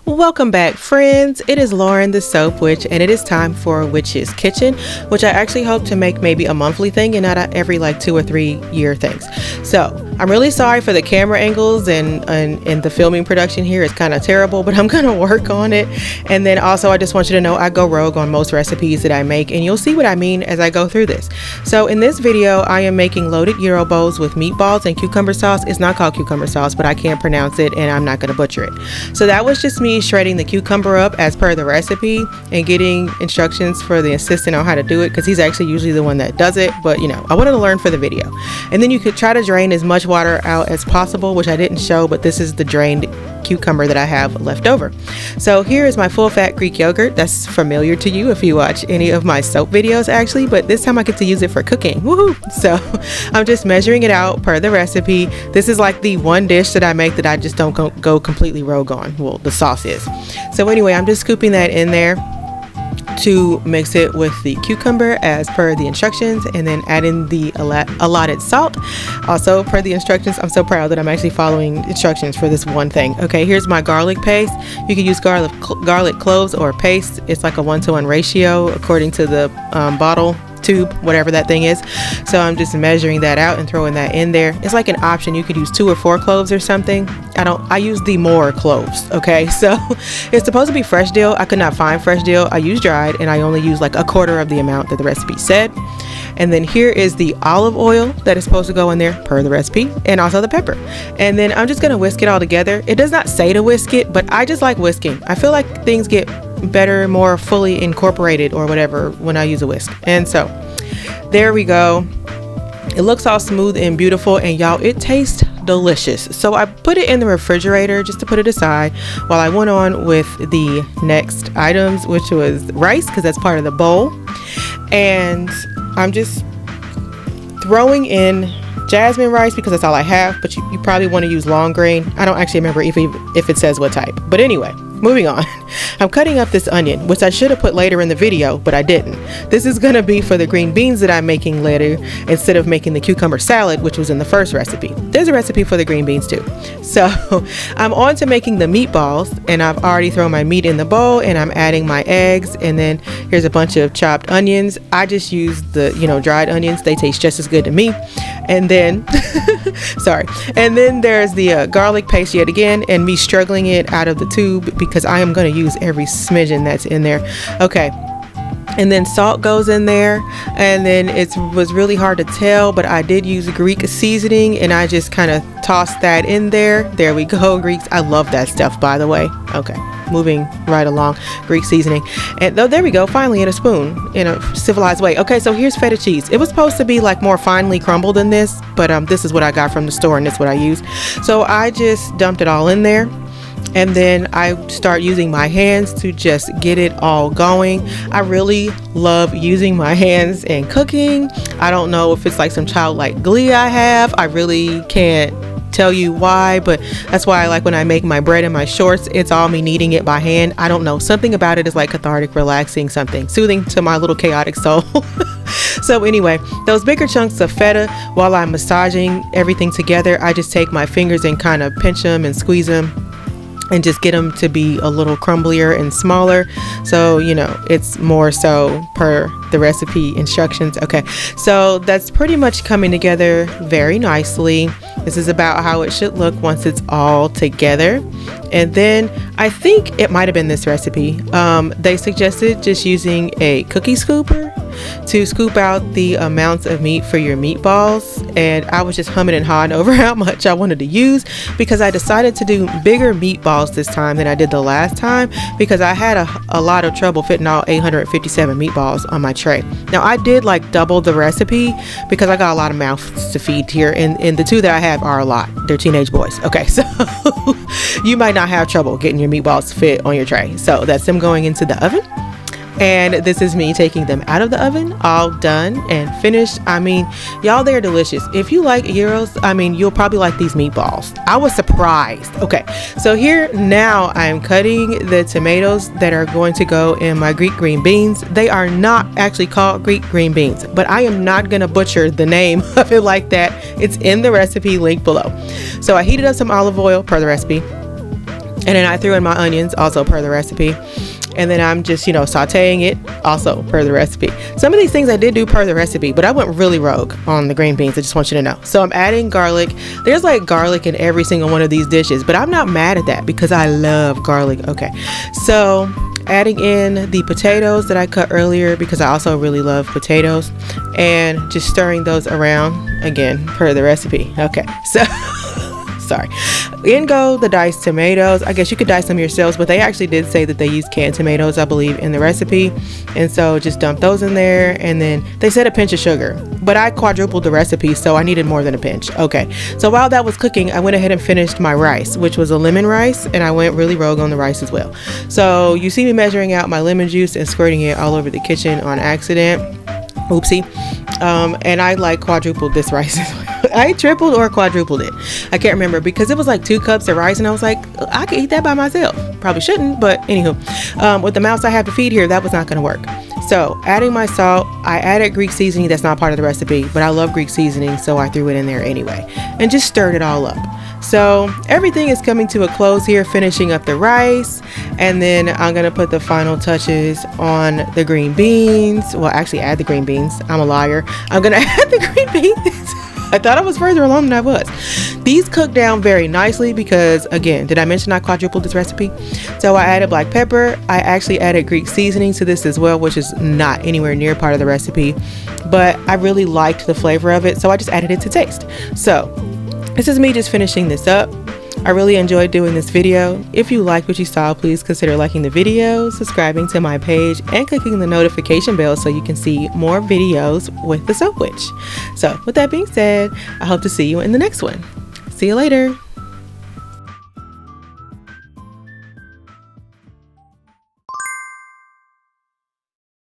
Welcome back, friends. It is Lauren the Soap Witch, and it is time for Witch's Kitchen, which I actually hope to make maybe a monthly thing and not every like 2 or 3 year things. So I'm really sorry for the camera angles and the filming production here is kind of terrible, but I'm gonna work on it. And then also I just want you to know I go rogue on most recipes that I make, and you'll see what I mean as I go through this. So in this video I am making loaded gyro bowls with meatballs and cucumber sauce. It's not called cucumber sauce, but I can't pronounce it and I'm not gonna butcher it. So that was just me shredding the cucumber up as per the recipe and getting instructions for the assistant on how to do it, because he's actually usually the one that does it, but you know, I wanted to learn for the video. And then you could try to drain as much water out as possible, which I didn't show, but this is the drained cucumber that I have left over. So here is my full fat Greek yogurt. That's familiar to you if you watch any of my soap videos actually, but this time I get to use it for cooking. Woohoo! So I'm just measuring it out per the recipe. This is like the one dish that I make that I just don't go completely rogue on. Well, the sauce is. So anyway, I'm just scooping that in there to mix it with the cucumber as per the instructions, and then add in the allotted salt also per the instructions. I'm so proud that I'm actually following instructions for this one thing. Okay, here's my garlic paste. You can use garlic cloves or paste. It's like a 1-to-1 ratio according to the bottle, tube, whatever that thing is. So I'm just measuring that out and throwing that in there. It's like an option. You could use 2 or 4 cloves or something. I use the more cloves. Okay, so it's supposed to be fresh dill. I could not find fresh dill. I used dried, and I only used like 1/4 of the amount that the recipe said. And then here is the olive oil that is supposed to go in there per the recipe, and also the pepper. And then I'm just gonna whisk it all together. It does not say to whisk it, but I just like whisking. I feel like things get better, more fully incorporated or whatever when I use a whisk. And so there we go. It looks all smooth and beautiful, and y'all, it tastes delicious. So I put it in the refrigerator just to put it aside while I went on with the next items, which was rice, because that's part of the bowl. And I'm just throwing in jasmine rice because that's all I have, but you probably want to use long grain. I don't actually remember if it says what type, but anyway, moving on. I'm cutting up this onion, which I should have put later in the video, but I didn't. This is gonna be for the green beans that I'm making later instead of making the cucumber salad, which was in the first recipe. There's a recipe for the green beans too. So I'm on to making the meatballs, and I've already thrown my meat in the bowl, and I'm adding my eggs, and then here's a bunch of chopped onions. I just use the dried onions. They taste just as good to me. And then sorry, and then there's the garlic paste yet again, and me struggling it out of the tube because I am going to use every smidgen that's in there. Okay, and then salt goes in there, and then it was really hard to tell, but I did use Greek seasoning, and I just kind of tossed that in there. There we go, Greeks. I love that stuff, by the way. Okay, moving right along. Greek seasoning, and there we go, finally in a spoon in a civilized way. Okay, so here's feta cheese. It was supposed to be like more finely crumbled than this, but this is what I got from the store, and that's what I used. So I just dumped it all in there, and then I start using my hands to just get it all going. I really love using my hands in cooking. I don't know if it's like some childlike glee I have. I really can't tell you why, but that's why I like when I make my bread and my shorts, it's all me kneading it by hand. I don't know, something about it is like cathartic, relaxing, something soothing to my little chaotic soul. So anyway, those bigger chunks of feta, while I'm massaging everything together, I just take my fingers and kind of pinch them and squeeze them and just get them to be a little crumblier and smaller, so it's more so per the recipe instructions. Okay, so that's pretty much coming together very nicely. This is about how it should look once it's all together. And then I think it might have been this recipe, they suggested just using a cookie scooper to scoop out the amounts of meat for your meatballs, and I was just humming and hawing over how much I wanted to use, because I decided to do bigger meatballs this time than I did the last time, because I had a lot of trouble fitting all 857 meatballs on my tray. Now I did like double the recipe because I got a lot of mouths to feed here, and the 2 that I have are a lot. They're teenage boys. Okay, so you might not have trouble getting your meatballs to fit on your tray. So that's them going into the oven, and this is me taking them out of the oven, all done and finished. I mean, y'all, they're delicious. If you like gyros, I mean, you'll probably like these meatballs. I was surprised. Okay, so here now I'm cutting the tomatoes that are going to go in my Greek green beans. They are not actually called Greek green beans, but I am not gonna butcher the name of it like that. It's in the recipe link below. So I heated up some olive oil per the recipe, And then I threw in my onions, also per the recipe. And then I'm just, sauteing it, also per the recipe. Some of these things I did do per the recipe, but I went really rogue on the green beans. I just want you to know. So I'm adding garlic. There's like garlic in every single one of these dishes, but I'm not mad at that because I love garlic. Okay, so adding in the potatoes that I cut earlier because I also really love potatoes, and just stirring those around again per the recipe. Okay, so sorry. In go the diced tomatoes. I guess you could dice them yourselves, but they actually did say that they use canned tomatoes, I believe, in the recipe. And so just dump those in there. And then they said a pinch of sugar, but I quadrupled the recipe, so I needed more than a pinch. Okay, so while that was cooking, I went ahead and finished my rice, which was a lemon rice, and I went really rogue on the rice as well. So you see me measuring out my lemon juice and squirting it all over the kitchen on accident. Oopsie. And I like quadrupled this rice as well. I tripled or quadrupled it. I can't remember because it was like 2 cups of rice and I was like, I could eat that by myself. Probably shouldn't, but anywho, with the mouse I have to feed here, that was not going to work. So adding my salt, I added Greek seasoning. That's not part of the recipe, but I love Greek seasoning, so I threw it in there anyway and just stirred it all up. So everything is coming to a close here, finishing up the rice, and then I'm gonna put the final touches on the green beans. Well, actually add the green beans. I'm a liar. I'm gonna add the green beans. I thought I was further along than I was. These cook down very nicely because, again, did I mention I quadrupled this recipe? So I added black pepper. I actually added Greek seasoning to this as well, which is not anywhere near part of the recipe, but I really liked the flavor of it, so I just added it to taste. So this is me just finishing this up. I really enjoyed doing this video. If you liked what you saw, please consider liking the video, subscribing to my page, and clicking the notification bell so you can see more videos with the Soap Witch. So with that being said, I hope to see you in the next one. See you later.